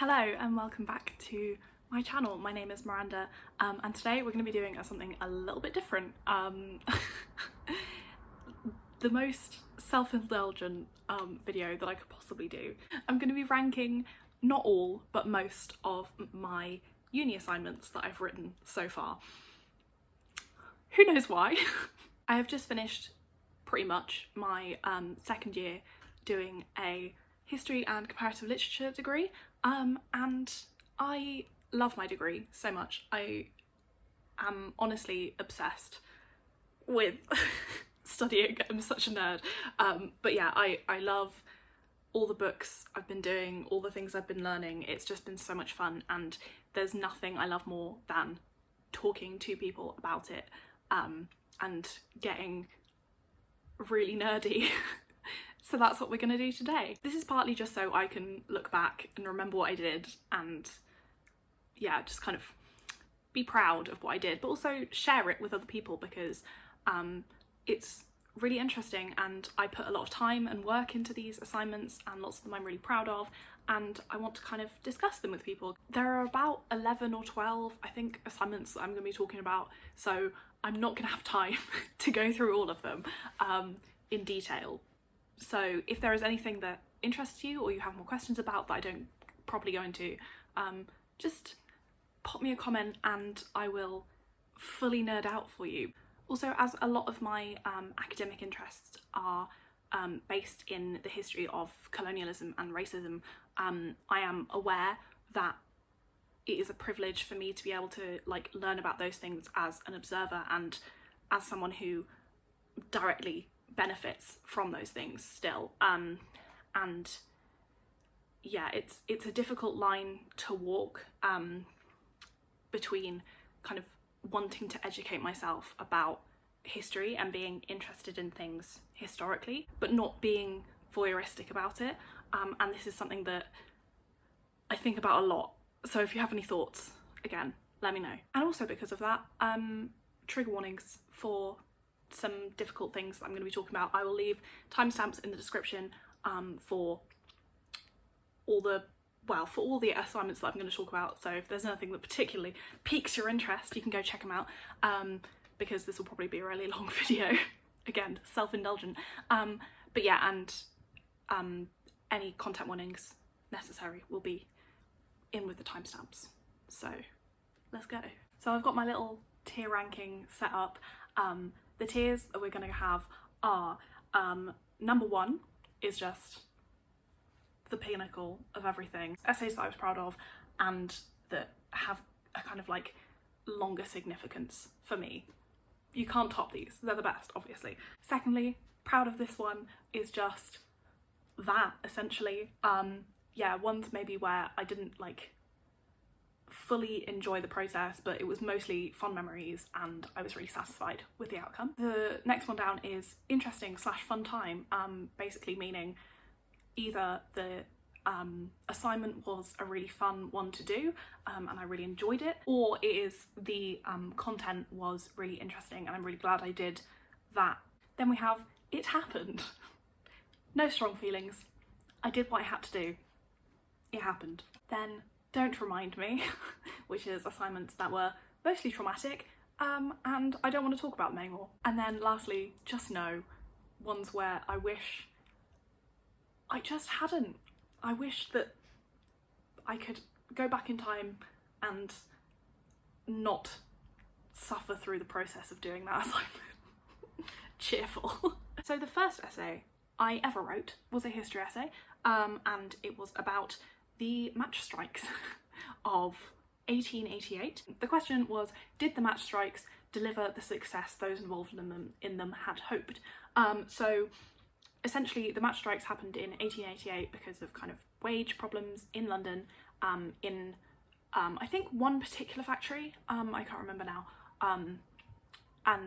Hello and welcome back to my channel. My name is Miranda and today we're going to be doing something a little bit different. The most self-indulgent video that I could possibly do. I'm going to be ranking not all but most of my uni assignments that I've written so far. Who knows why? I have just finished pretty much my second year doing a history and comparative literature degree, and I love my degree so much. I am honestly obsessed with studying. I'm such a nerd, but yeah, I love all the books I've been doing, all the things I've been learning. It's just been so much fun, and there's nothing I love more than talking to people about it and getting really nerdy. So that's what we're going to do today. This is partly just so I can look back and remember what I did and yeah, just kind of be proud of what I did, but also share it with other people because it's really interesting and I put a lot of time and work into these assignments and lots of them I'm really proud of, and I want to kind of discuss them with people. There are about 11 or 12, I think, assignments that I'm going to be talking about, so I'm not going to have time to go through all of them in detail. So if there is anything that interests you or you have more questions about that I don't properly go into, just pop me a comment and I will fully nerd out for you. Also, as a lot of my academic interests are based in the history of colonialism and racism, I am aware that it is a privilege for me to be able to learn about those things as an observer and as someone who directly benefits from those things still, and yeah, it's a difficult line to walk between kind of wanting to educate myself about history and being interested in things historically but not being voyeuristic about it, and this is something that I think about a lot, so if you have any thoughts, again, let me know. And also because of that, trigger warnings for some difficult things that I'm going to be talking about. I will leave timestamps in the description for all the assignments that I'm going to talk about, so if there's anything that particularly piques your interest you can go check them out, because this will probably be a really long video. Again, self-indulgent, but yeah, and any content warnings necessary will be in with the timestamps, so let's go. So I've got my little tier ranking set up. The tiers that we're going to have are, number one is just the pinnacle of everything, essays that I was proud of and that have a kind of longer significance for me. You can't top these, they're the best, obviously. Secondly, proud of this one is just that, essentially. Yeah, ones maybe where I didn't fully enjoy the process, but it was mostly fond memories and I was really satisfied with the outcome. The next one down is interesting / fun time, basically meaning either the assignment was a really fun one to do and I really enjoyed it, or it is the content was really interesting and I'm really glad I did that. Then we have it happened. No strong feelings. I did what I had to do. It happened. Then don't remind me, which is assignments that were mostly traumatic and I don't want to talk about them anymore. And then lastly, just know, ones where I wish I just hadn't. I wish that I could go back in time and not suffer through the process of doing that assignment. Cheerful. So the first essay I ever wrote was a history essay, and it was about the match strikes of 1888. The question was, did the match strikes deliver the success those involved in them had hoped? So essentially the match strikes happened in 1888 because of kind of wage problems in London, in I think one particular factory, I can't remember now, and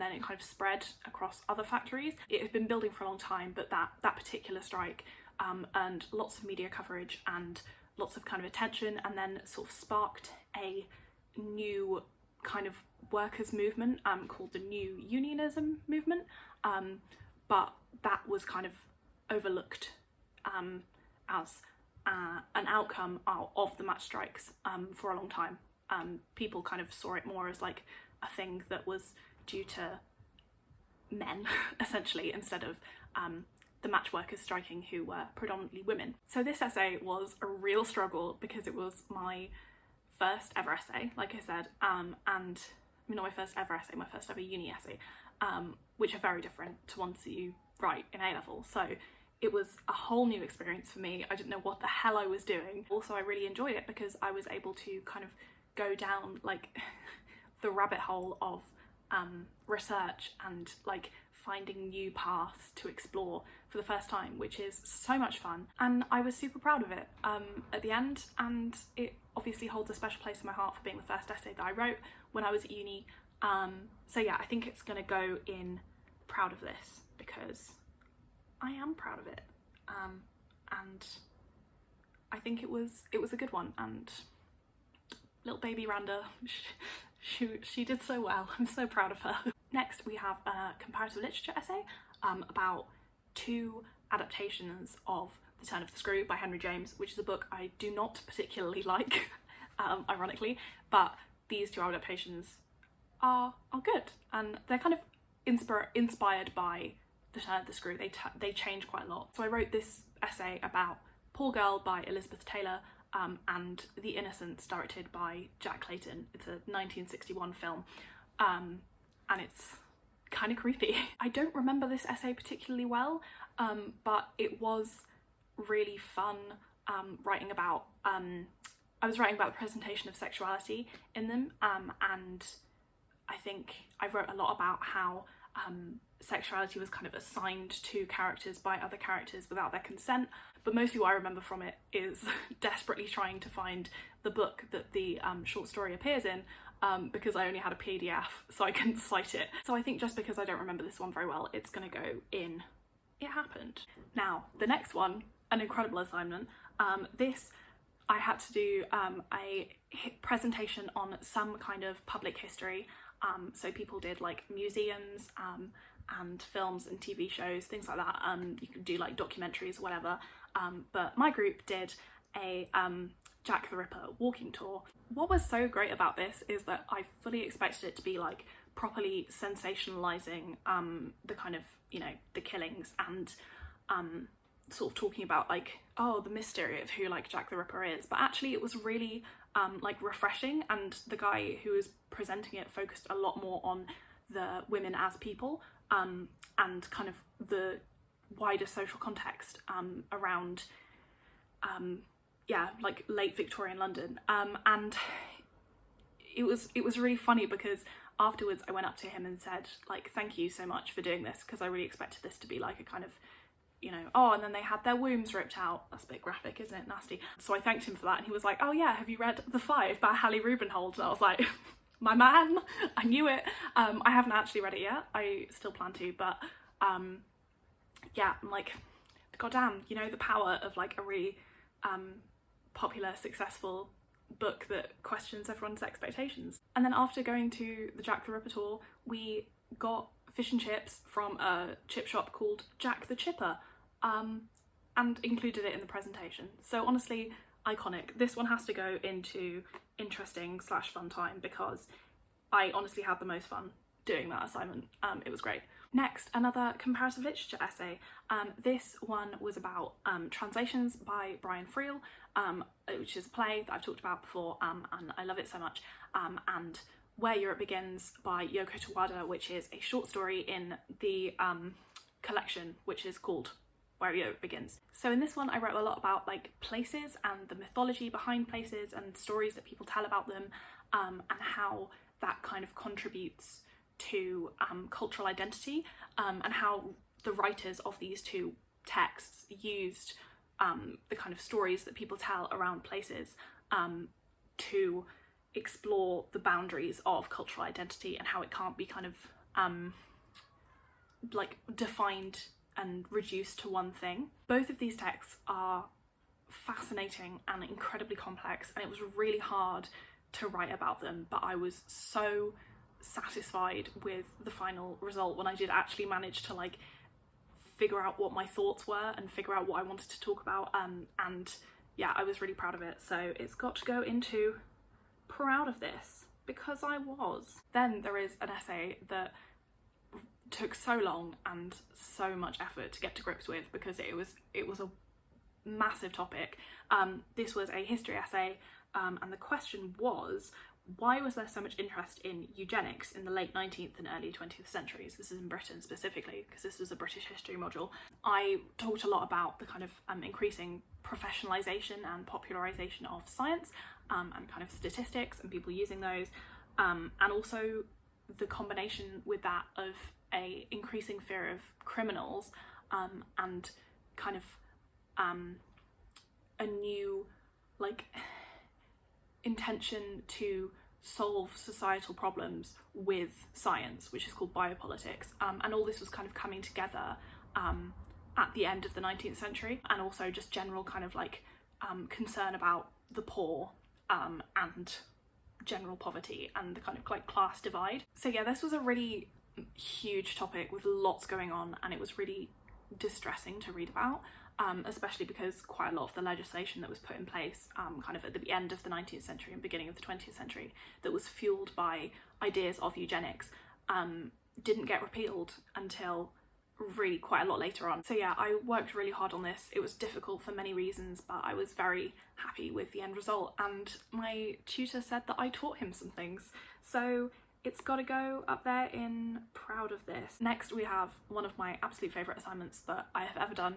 then it kind of spread across other factories. It had been building for a long time, but that particular strike earned lots of media coverage and lots of kind of attention, and then sort of sparked a new kind of workers movement called the New Unionism movement, but that was kind of overlooked as an outcome of the match strikes for a long time. People kind of saw it more as like a thing that was due to men, essentially, instead of the match workers striking, who were predominantly women. So this essay was a real struggle because it was my first ever essay, like I said, and I mean, not my first ever essay, my first ever uni essay, which are very different to ones that you write in A-level. So it was a whole new experience for me. I didn't know what the hell I was doing. Also, I really enjoyed it because I was able to kind of go down like the rabbit hole of research and like finding new paths to explore for the first time, which is so much fun, and I was super proud of it at the end, and it obviously holds a special place in my heart for being the first essay that I wrote when I was at uni. So yeah, I think it's gonna go in proud of this because I am proud of it, and I think it was a good one, and little baby Randa, she did so well. I'm so proud of her. Next we have a comparative literature essay about two adaptations of The Turn of the Screw by Henry James, which is a book I do not particularly like, ironically, but these two adaptations are good, and they're kind of inspired by The Turn of the Screw. They change quite a lot. So I wrote this essay about Poor Girl by Elizabeth Taylor, and The Innocents, directed by Jack Clayton. It's a 1961 film, and it's kind of creepy. I don't remember this essay particularly well, but it was really fun writing about, I was writing about the presentation of sexuality in them, and I think I wrote a lot about how sexuality was kind of assigned to characters by other characters without their consent, but mostly what I remember from it is desperately trying to find the book that the short story appears in, because I only had a PDF, so I couldn't cite it. So I think just because I don't remember this one very well, it's gonna go in It Happened. Now, the next one, an incredible assignment. This, I had to do a presentation on some kind of public history. So people did like museums and films and TV shows, things like that. You could do like documentaries or whatever. But my group did a Jack the Ripper walking tour. What was so great about this is that I fully expected it to be like properly sensationalizing the kind of, you know, the killings, and sort of talking about like, oh, the mystery of who like Jack the Ripper is, but actually it was really like refreshing, and the guy who was presenting it focused a lot more on the women as people, and kind of the wider social context around yeah, like late Victorian London, and it was really funny because afterwards I went up to him and said like, thank you so much for doing this, because I really expected this to be like a kind of, you know, oh, and then they had their wombs ripped out. That's a bit graphic, isn't it? Nasty. So I thanked him for that, and he was like, oh yeah, have you read The Five by Hallie Rubenhold? And I was like, my man, I knew it. I haven't actually read it yet. I still plan to, but yeah, I'm like, goddamn, you know, the power of like a really popular, successful book that questions everyone's expectations. And then after going to the Jack the Ripper tour, we got fish and chips from a chip shop called Jack the Chipper, and included it in the presentation. So honestly, iconic. This one has to go into interesting / fun time, because I honestly had the most fun doing that assignment. It was great. Next, another comparative literature essay. This one was about Translations by Brian Friel, which is a play that I've talked about before, and I love it so much, and Where Europe Begins by Yoko Tawada, which is a short story in the collection which is called Where Europe Begins. So in this one I wrote a lot about like places and the mythology behind places and stories that people tell about them, and how that kind of contributes to cultural identity, and how the writers of these two texts used the kind of stories that people tell around places to explore the boundaries of cultural identity, and how it can't be kind of like defined and reduced to one thing. Both of these texts are fascinating and incredibly complex, and it was really hard to write about them, but I was so satisfied with the final result when I did actually manage to like figure out what my thoughts were and figure out what I wanted to talk about, and yeah, I was really proud of it. So it's got to go into proud of this, because I was. Then there is an essay that took so long and so much effort to get to grips with, because it was a massive topic. This was a history essay, and the question was, why was there so much interest in eugenics in the late 19th and early 20th centuries? This is in Britain specifically, because this was a British history module. I talked a lot about the kind of increasing professionalisation and popularisation of science, and kind of statistics and people using those, and also the combination with that of a increasing fear of criminals, and kind of a new like intention to solve societal problems with science, which is called biopolitics, and all this was kind of coming together at the end of the 19th century, and also just general kind of like concern about the poor, and general poverty and the kind of like class divide. So yeah, this was a really huge topic with lots going on, and it was really distressing to read about, especially because quite a lot of the legislation that was put in place kind of at the end of the 19th century and beginning of the 20th century that was fueled by ideas of eugenics didn't get repealed until really quite a lot later on. So yeah, I worked really hard on this. It was difficult for many reasons, but I was very happy with the end result, and my tutor said that I taught him some things, so it's got to go up there in proud of this. Next we have one of my absolute favourite assignments that I have ever done,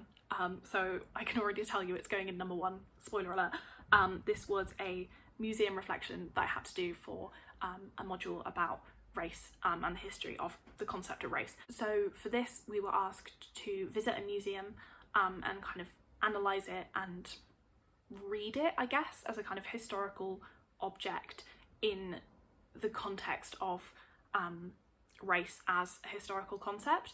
so I can already tell you it's going in number 1, spoiler alert. This was a museum reflection that I had to do for a module about race, and the history of the concept of race. So for this we were asked to visit a museum and kind of analyse it and read it, I guess, as a kind of historical object in the context of race as a historical concept.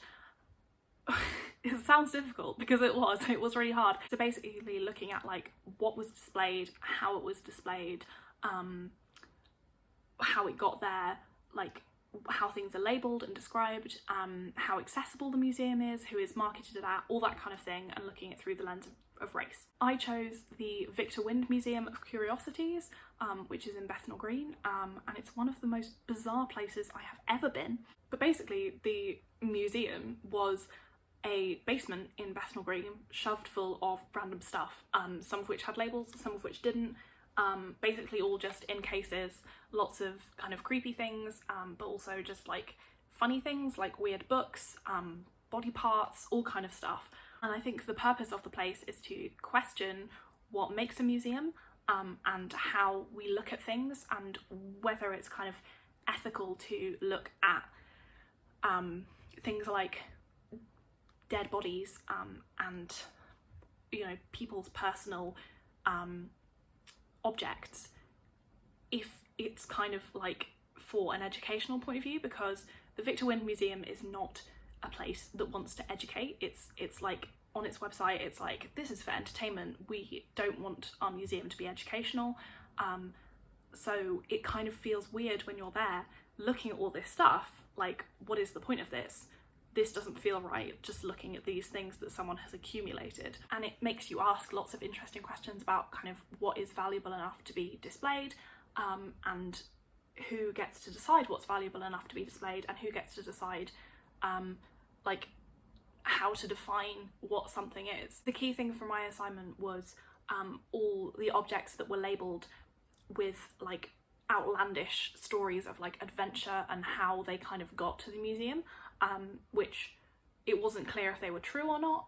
It sounds difficult because it was really hard. So basically looking at like what was displayed, how it was displayed, how it got there, like how things are labelled and described, how accessible the museum is, who is marketed at, all that kind of thing, and looking at it through the lens of race. I chose the Viktor Wynd Museum of Curiosities, which is in Bethnal Green, and it's one of the most bizarre places I have ever been. But basically the museum was a basement in Bethnal Green shoved full of random stuff, some of which had labels, some of which didn't, basically all just in cases, lots of kind of creepy things, but also just like funny things like weird books, body parts, all kind of stuff. And I think the purpose of the place is to question what makes a museum, and how we look at things, and whether it's kind of ethical to look at things like dead bodies, and you know, people's personal objects, if it's kind of like for an educational point of view, because the Viktor Wynd Museum is not a place that wants to educate. It's like on its website it's like, this is for entertainment, we don't want our museum to be educational, so it kind of feels weird when you're there looking at all this stuff, like what is the point of this? This doesn't feel right, just looking at these things that someone has accumulated. And it makes you ask lots of interesting questions about kind of what is valuable enough to be displayed, and who gets to decide what's valuable enough to be displayed, and who gets to decide like how to define what something is. The key thing for my assignment was all the objects that were labelled with like outlandish stories of like adventure and how they kind of got to the museum, which it wasn't clear if they were true or not,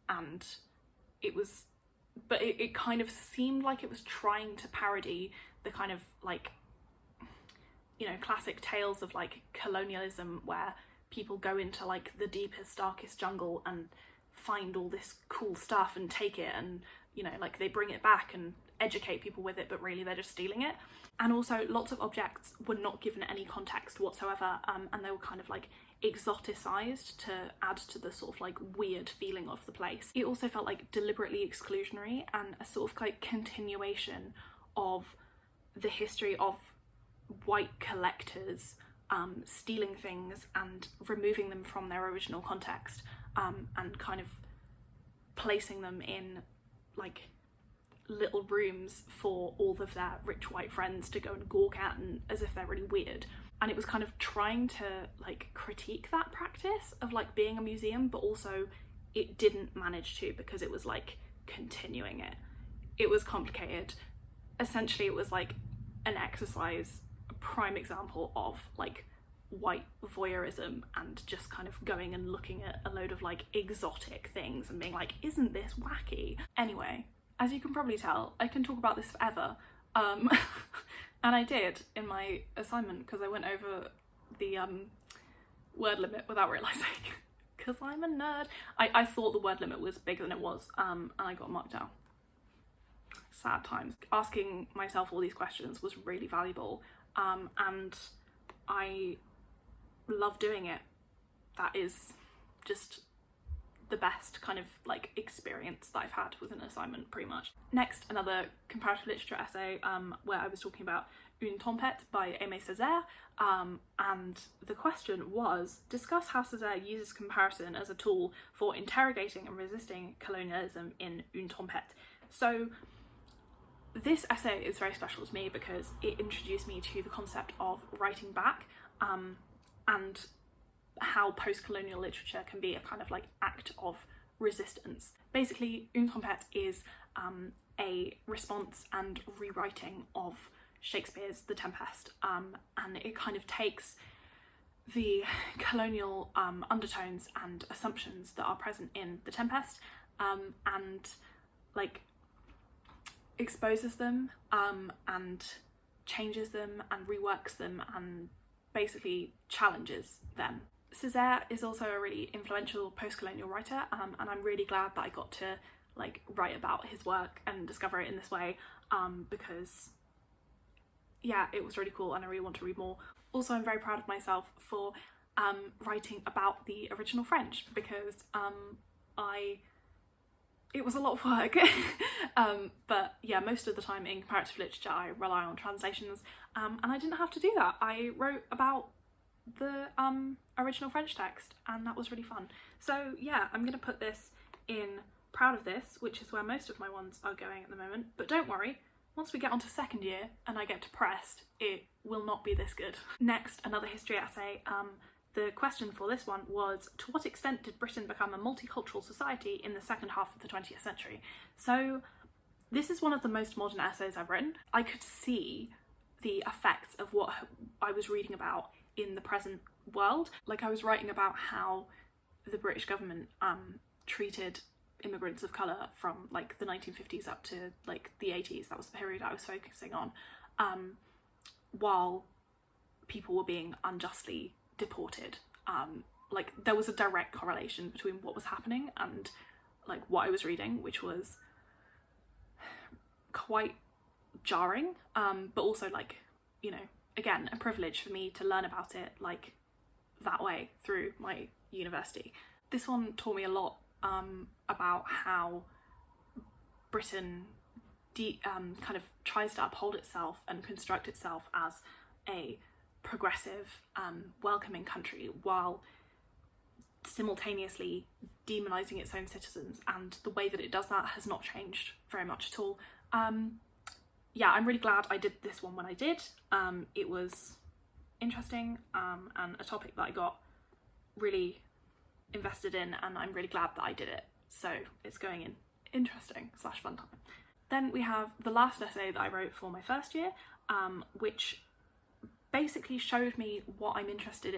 and it kind of seemed like it was trying to parody the kind of like, you know, classic tales of like colonialism, where people go into like the deepest, darkest jungle and find all this cool stuff and take it, and you know, like they bring it back and educate people with it, but really they're just stealing it. And also lots of objects were not given any context whatsoever, and they were kind of like exoticized to add to the sort of like weird feeling of the place. It also felt like deliberately exclusionary, and a sort of like continuation of the history of white collectors stealing things and removing them from their original context, and kind of placing them in like little rooms for all of their rich white friends to go and gawk at, and as if they're really weird. And it was kind of trying to like critique that practice of like being a museum, but also it didn't manage to, because it was like continuing it. It was complicated. Essentially, it was like an exercise, a prime example of like white voyeurism, and just kind of going and looking at a load of like exotic things and being like, isn't this wacky? Anyway, as you can probably tell, I can talk about this forever. And I did in my assignment, because I went over the word limit without realising, because I'm a nerd. I thought the word limit was bigger than it was, and I got marked down. Sad times. Asking myself all these questions was really valuable, and I love doing it. That is just the best kind of like experience that I've had with an assignment, pretty much. Next, another comparative literature essay where I was talking about Une Tempête by Aimé Césaire, and the question was, discuss how Césaire uses comparison as a tool for interrogating and resisting colonialism in Une Tempête. So this essay is very special to me because it introduced me to the concept of writing back, and how post-colonial literature can be a kind of like act of resistance. Basically, Une Tempête is a response and rewriting of Shakespeare's The Tempest, and it kind of takes the colonial undertones and assumptions that are present in The Tempest, and like exposes them, and changes them and reworks them and basically challenges them. Césaire is also a really influential post-colonial writer, and I'm really glad that I got to like write about his work and discover it in this way, because yeah, it was really cool and I really want to read more. Also, I'm very proud of myself for writing about the original French, because it was a lot of work. But yeah, most of the time in comparative literature I rely on translations, and I didn't have to do that. I wrote about the original French text, and that was really fun. So yeah, I'm gonna put this in Proud of This, which is where most of my ones are going at the moment, but don't worry, once we get onto second year and I get depressed, it will not be this good. Next, another history essay. The question for this one was, to what extent did Britain become a multicultural society in the second half of the 20th century? So this is one of the most modern essays I've written. I could see the effects of what I was reading about in the present world. Like, I was writing about how the British government treated immigrants of colour from like the 1950s up to like the 80s. That was the period I was focusing on, while people were being unjustly deported. Like, there was a direct correlation between what was happening and like what I was reading, which was quite jarring, but also, like, you know, again, a privilege for me to learn about it like that way through my university. This one taught me a lot about how Britain kind of tries to uphold itself and construct itself as a progressive, welcoming country, while simultaneously demonising its own citizens, and the way that it does that has not changed very much at all. Yeah, I'm really glad I did this one when I did. It was interesting, and a topic that I got really invested in, and I'm really glad that I did it. So it's going in interesting / fun time. Then we have the last essay that I wrote for my first year, which basically showed me what I'm interested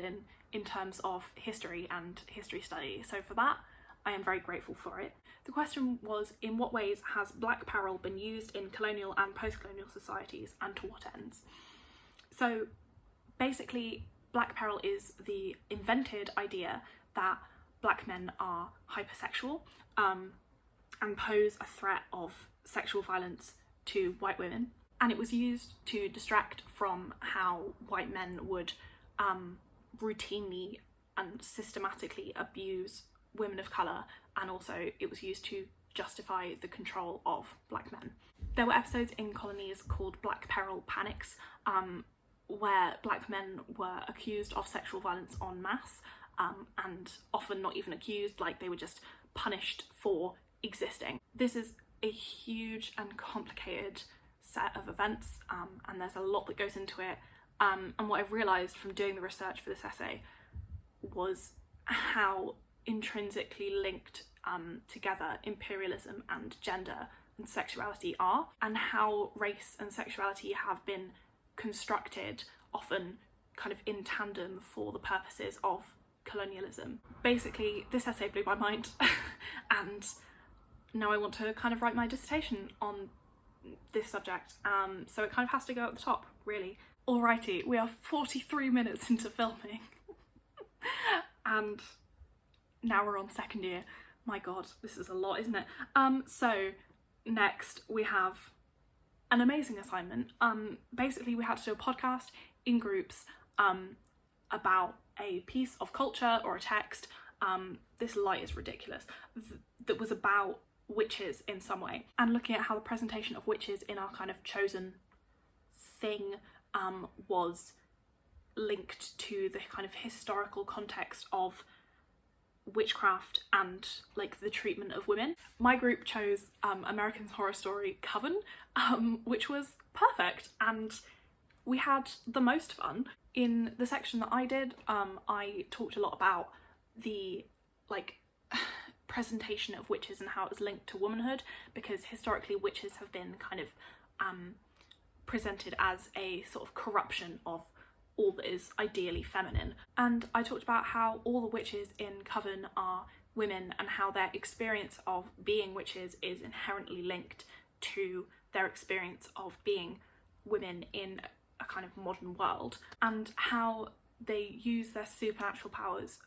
in terms of history and history study. So for that, I am very grateful for it. The question was, in what ways has black peril been used in colonial and post-colonial societies, and to what ends? So basically, black peril is the invented idea that black men are hypersexual, and pose a threat of sexual violence to white women. And it was used to distract from how white men would routinely and systematically abuse women of colour, and also it was used to justify the control of black men. There were episodes in colonies called Black Peril Panics, where black men were accused of sexual violence en masse, and often not even accused, like they were just punished for existing. This is a huge and complicated set of events, and there's a lot that goes into it. And what I've realised from doing the research for this essay was how intrinsically linked together imperialism and gender and sexuality are, and how race and sexuality have been constructed often kind of in tandem for the purposes of colonialism. Basically, this essay blew my mind and now I want to kind of write my dissertation on this subject, so it kind of has to go at the top, really. Alrighty, we are 43 minutes into filming and now we're on second year. My god, this is a lot, isn't it? So next we have an amazing assignment. Basically we had to do a podcast in groups about a piece of culture or a text, this light is ridiculous, that was about witches in some way, and looking at how the presentation of witches in our kind of chosen thing was linked to the kind of historical context of witchcraft and like the treatment of women. My group chose American Horror Story Coven, which was perfect, and we had the most fun. In the section that I did, I talked a lot about the like presentation of witches and how it was linked to womanhood, because historically witches have been kind of presented as a sort of corruption of all that is ideally feminine. And I talked about how all the witches in Coven are women and how their experience of being witches is inherently linked to their experience of being women in a kind of modern world, and how they use their supernatural powers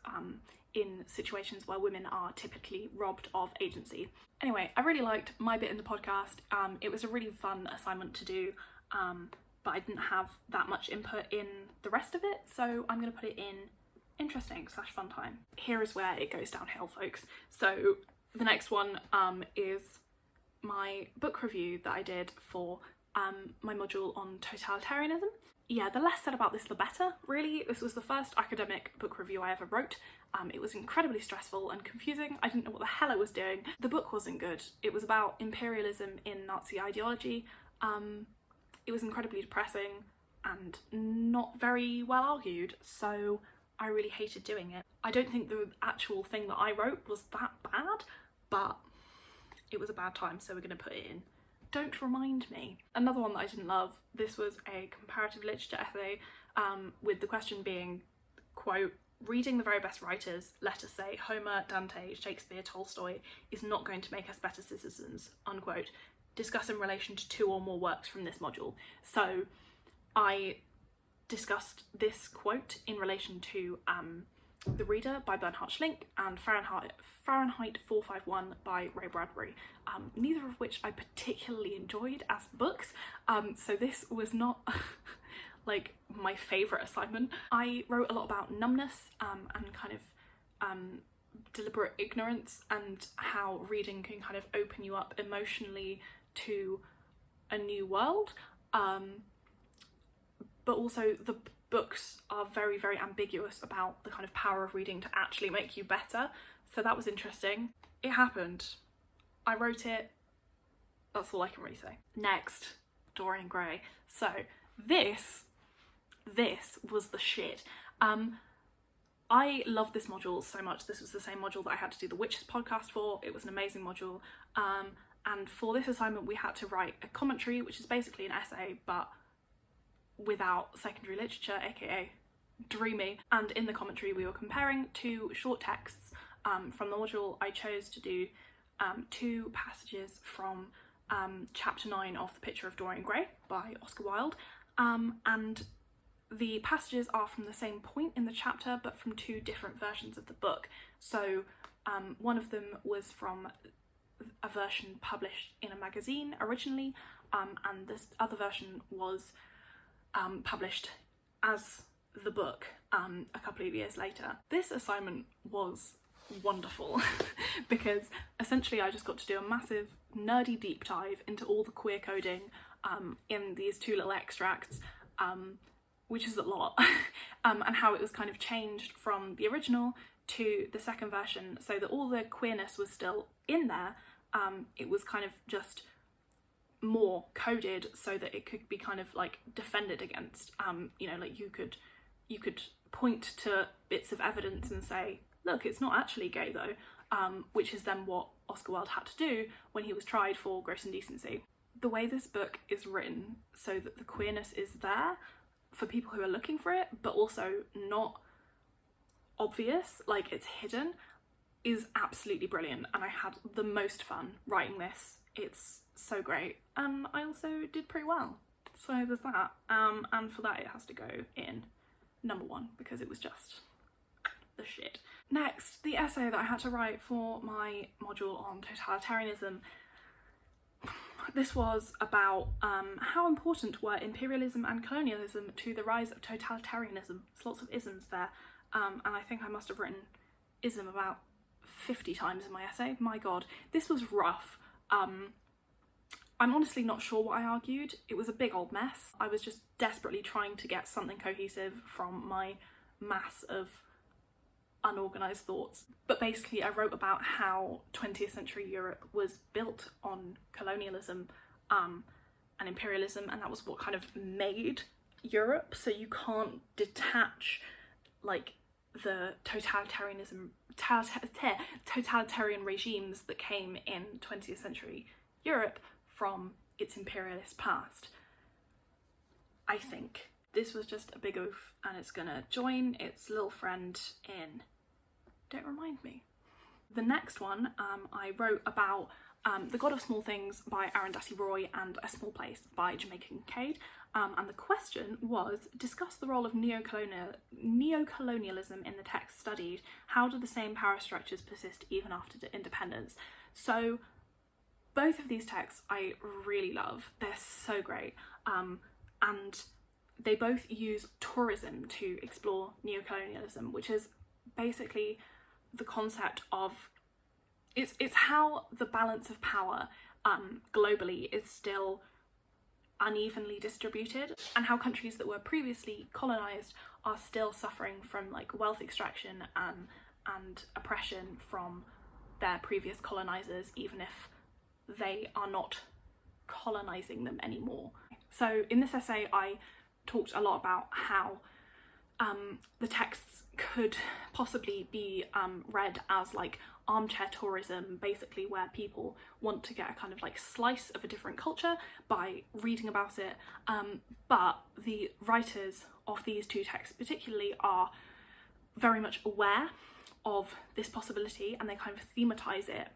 in situations where women are typically robbed of agency. Anyway, I really liked my bit in the podcast. It was a really fun assignment to do, but I didn't have that much input in the rest of it, so I'm going to put it in interesting / fun time. Here is where it goes downhill, folks. So the next one is my book review that I did for my module on totalitarianism. Yeah, the less said about this the better, really. This was the first academic book review I ever wrote. It was incredibly stressful and confusing. I didn't know what the hell I was doing. The book wasn't good. It was about imperialism in Nazi ideology. It was incredibly depressing and not very well argued, so I really hated doing it. I don't think the actual thing that I wrote was that bad, but it was a bad time, so we're going to put it in. Don't remind me. Another one that I didn't love, this was a comparative literature essay with the question being, quote, reading the very best writers, let us say Homer, Dante, Shakespeare, Tolstoy, is not going to make us better citizens, unquote. Discuss in relation to 2 or more works from this module. So I discussed this quote in relation to The Reader by Bernhard Schlink and Fahrenheit 451 by Ray Bradbury, neither of which I particularly enjoyed as books, so this was not like my favourite assignment. I wrote a lot about numbness and kind of deliberate ignorance, and how reading can kind of open you up emotionally to a new world, but also the books are very, very ambiguous about the kind of power of reading to actually make you better, so that was interesting. It happened. I wrote it. That's all I can really say. Next, Dorian Gray. So this was the shit. I love this module so much. This was the same module that I had to do the Witches podcast for. It was an amazing module. And for this assignment we had to write a commentary, which is basically an essay but without secondary literature, aka dreamy. And in the commentary we were comparing 2 short texts from the module. I chose to do 2 passages from chapter 9 of The Picture of Dorian Gray by Oscar Wilde, and the passages are from the same point in the chapter but from 2 different versions of the book. So one of them was from a version published in a magazine originally, and this other version was published as the book a couple of years later. This assignment was wonderful because essentially I just got to do a massive nerdy deep dive into all the queer coding in these 2 little extracts, which is a lot, and how it was kind of changed from the original to the second version so that all the queerness was still in there, it was kind of just more coded so that it could be kind of like defended against. You know, like you could point to bits of evidence and say, look, it's not actually gay though, which is then what Oscar Wilde had to do when he was tried for gross indecency. The way this book is written so that the queerness is there for people who are looking for it, but also not obvious, like it's hidden, is absolutely brilliant, and I had the most fun writing this. It's so great, and I also did pretty well, so there's that, and for that it has to go in number 1 because it was just the shit. Next, the essay that I had to write for my module on totalitarianism. This was about how important were imperialism and colonialism to the rise of totalitarianism. There's lots of isms there, and I think I must have written ism about 50 times in my essay. My god, this was rough. I'm honestly not sure what I argued. It was a big old mess. I was just desperately trying to get something cohesive from my mass of unorganised thoughts. But basically I wrote about how 20th century Europe was built on colonialism and imperialism, and that was what kind of made Europe. So you can't detach like the totalitarian regimes that came in 20th century Europe from its imperialist past. I think this was just a big oof, and it's gonna join its little friend in Don't Remind Me. The next one I wrote about The God of Small Things by Arundhati Roy and A Small Place by Jamaica Kincaid, and the question was, discuss the role of neocolonialism in the text studied. How do the same power structures persist even after independence? So both of these texts I really love. They're so great, and they both use tourism to explore neocolonialism, which is basically the concept of it's how the balance of power globally is still unevenly distributed, and how countries that were previously colonized are still suffering from like wealth extraction and oppression from their previous colonizers, even if they are not colonizing them anymore. So in this essay I talked a lot about how the texts could possibly be read as like armchair tourism, basically where people want to get a kind of like slice of a different culture by reading about it, but the writers of these two texts particularly are very much aware of this possibility, and they kind of thematize it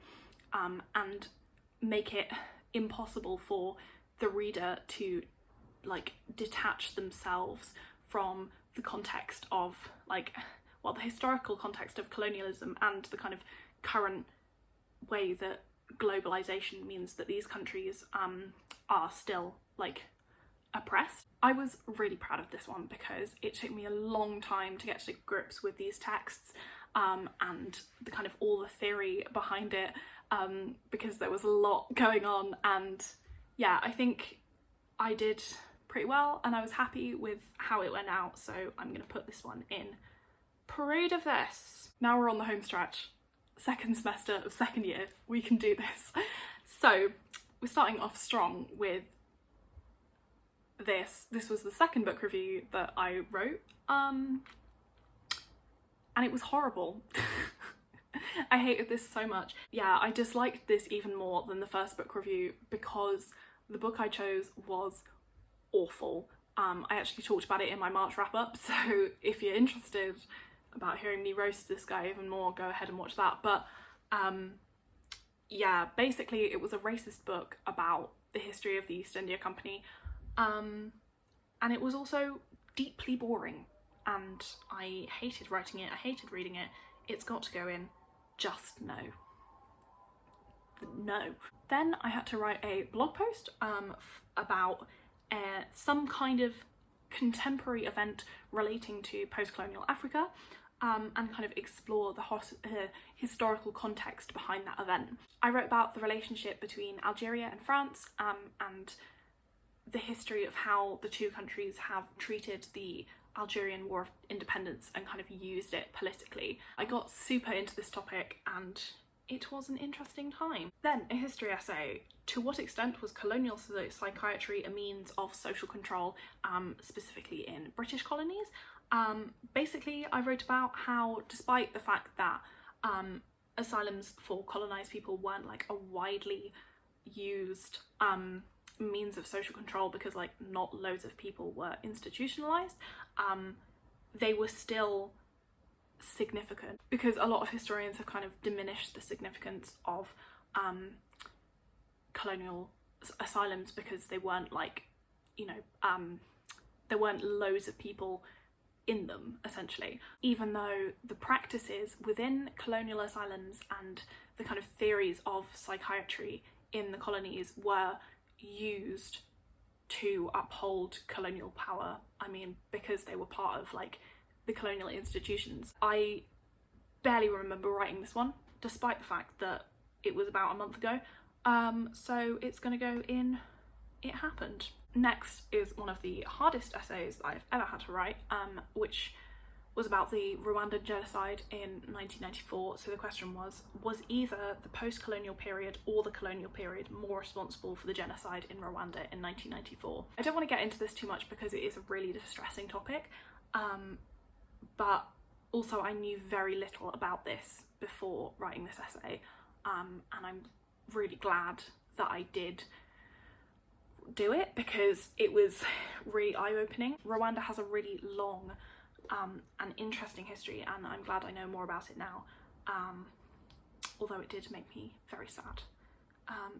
and make it impossible for the reader to like detach themselves from the context of like, well, the historical context of colonialism and the kind of current way that globalization means that these countries are still like oppressed. I was really proud of this one because it took me a long time to get to grips with these texts and the kind of all the theory behind it, because there was a lot going on, and yeah, I think I did pretty well and I was happy with how it went out, so I'm gonna put this one in parade of this. Now we're on the home stretch, second semester of second year, we can do this. So we're starting off strong with this. This was the second book review that I wrote, and it was horrible. I hated this so much. Yeah, I disliked this even more than the first book review because the book I chose was awful. I actually talked about it in my March wrap-up, so if you're interested about hearing me roast this guy even more, go ahead and watch that. But yeah, basically it was a racist book about the history of the East India Company, and it was also deeply boring, and I hated writing it, I hated reading it. It's got to go in just no. No. Then I had to write a blog post about some kind of contemporary event relating to post-colonial Africa, and kind of explore the historical context behind that event. I wrote about the relationship between Algeria and France, and the history of how the two countries have treated the Algerian War of Independence and kind of used it politically. I got super into this topic, and it was an interesting time. Then a history essay. To what extent was colonial psychiatry a means of social control, specifically in British colonies? Basically, I wrote about how, despite the fact that asylums for colonised people weren't like a widely used means of social control because like not loads of people were institutionalised, they were still significant because a lot of historians have kind of diminished the significance of colonial asylums because they weren't like, you know, there weren't loads of people in them, essentially, even though the practices within colonial asylums and the kind of theories of psychiatry in the colonies were used to uphold colonial power. I mean, because they were part of like the colonial institutions. I barely remember writing this one, despite the fact that it was about a month ago. So it's gonna go in It Happened. Next is one of the hardest essays that I've ever had to write, which was about the Rwandan genocide in 1994. So the question was either the post-colonial period or the colonial period more responsible for the genocide in Rwanda in 1994? I don't want to get into this too much because it is a really distressing topic, but also I knew very little about this before writing this essay, and I'm really glad that I did do it because it was really eye-opening. Rwanda has a really long and interesting history, and I'm glad I know more about it now, although it did make me very sad.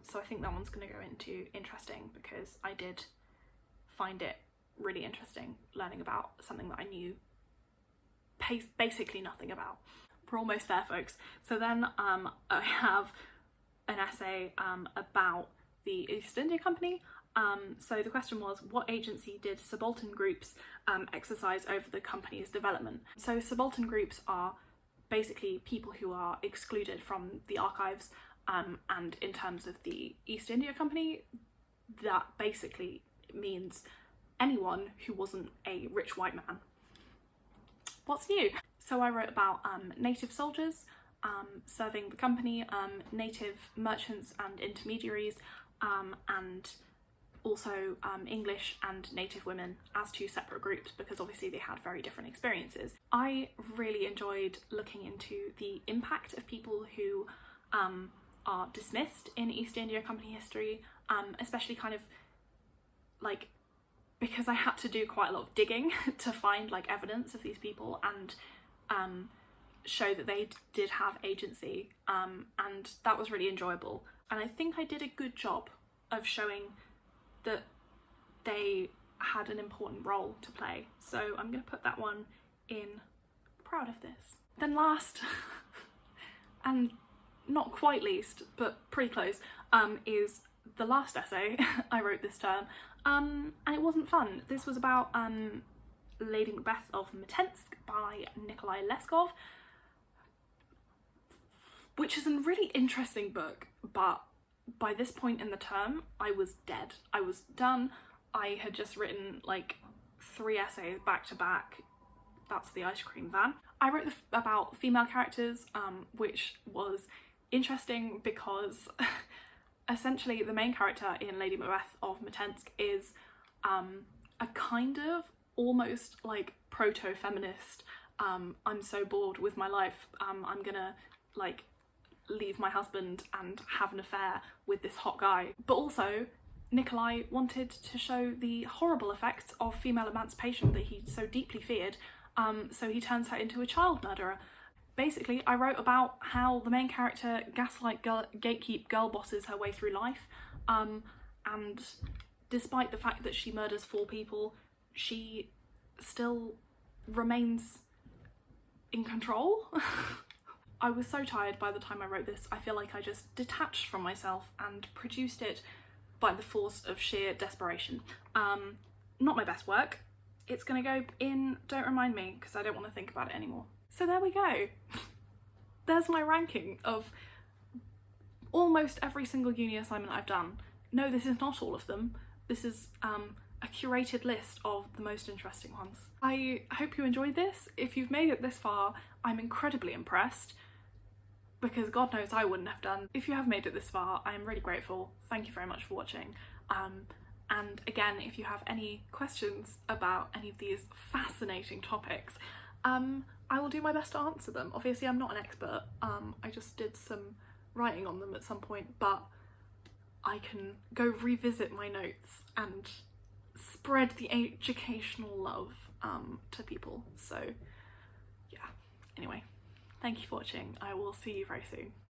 So I think that one's going to go into interesting because I did find it really interesting learning about something that I knew basically nothing about. We're almost there, folks. So then I have an essay about the East India Company. So the question was, what agency did subaltern groups exercise over the company's development? So subaltern groups are basically people who are excluded from the archives, and in terms of the East India Company, that basically means anyone who wasn't a rich white man. What's new? So I wrote about native soldiers serving the company, native merchants and intermediaries, and also English and native women as two separate groups because obviously they had very different experiences. I really enjoyed looking into the impact of people who are dismissed in East India Company history, especially kind of like because I had to do quite a lot of digging to find like evidence of these people and show that they did have agency, and that was really enjoyable. And I think I did a good job of showing that they had an important role to play. So I'm going to put that one in. Proud of this. Then last, and not quite least, but pretty close, is the last essay I wrote this term, and it wasn't fun. This was about Lady Macbeth of Mtsensk by Nikolai Leskov, which is a really interesting book, but by this point in the term, I was dead. I was done. I had just written like 3 essays back to back. That's the ice cream van. I wrote about female characters, which was interesting because essentially the main character in Lady Macbeth of Mtsensk is a kind of almost like proto-feminist. I'm so bored with my life. I'm gonna like leave my husband and have an affair with this hot guy. But also Nikolai wanted to show the horrible effects of female emancipation that he so deeply feared, so he turns her into a child murderer. Basically, I wrote about how the main character gaslight gatekeep girl bosses her way through life, and despite the fact that she murders 4 people, she still remains in control. I was so tired by the time I wrote this. I feel like I just detached from myself and produced it by the force of sheer desperation. Not my best work. It's gonna go in Don't Remind Me because I don't want to think about it anymore. So there we go. There's my ranking of almost every single uni assignment I've done. No, this is not all of them. This is a curated list of the most interesting ones. I hope you enjoyed this. If you've made it this far, I'm incredibly impressed because God knows I wouldn't have done. If you have made it this far, I am really grateful. Thank you very much for watching. And again, if you have any questions about any of these fascinating topics, I will do my best to answer them. Obviously, I'm not an expert. I just did some writing on them at some point, but I can go revisit my notes and spread the educational love to people. So yeah, anyway, thank you for watching. I will see you very soon.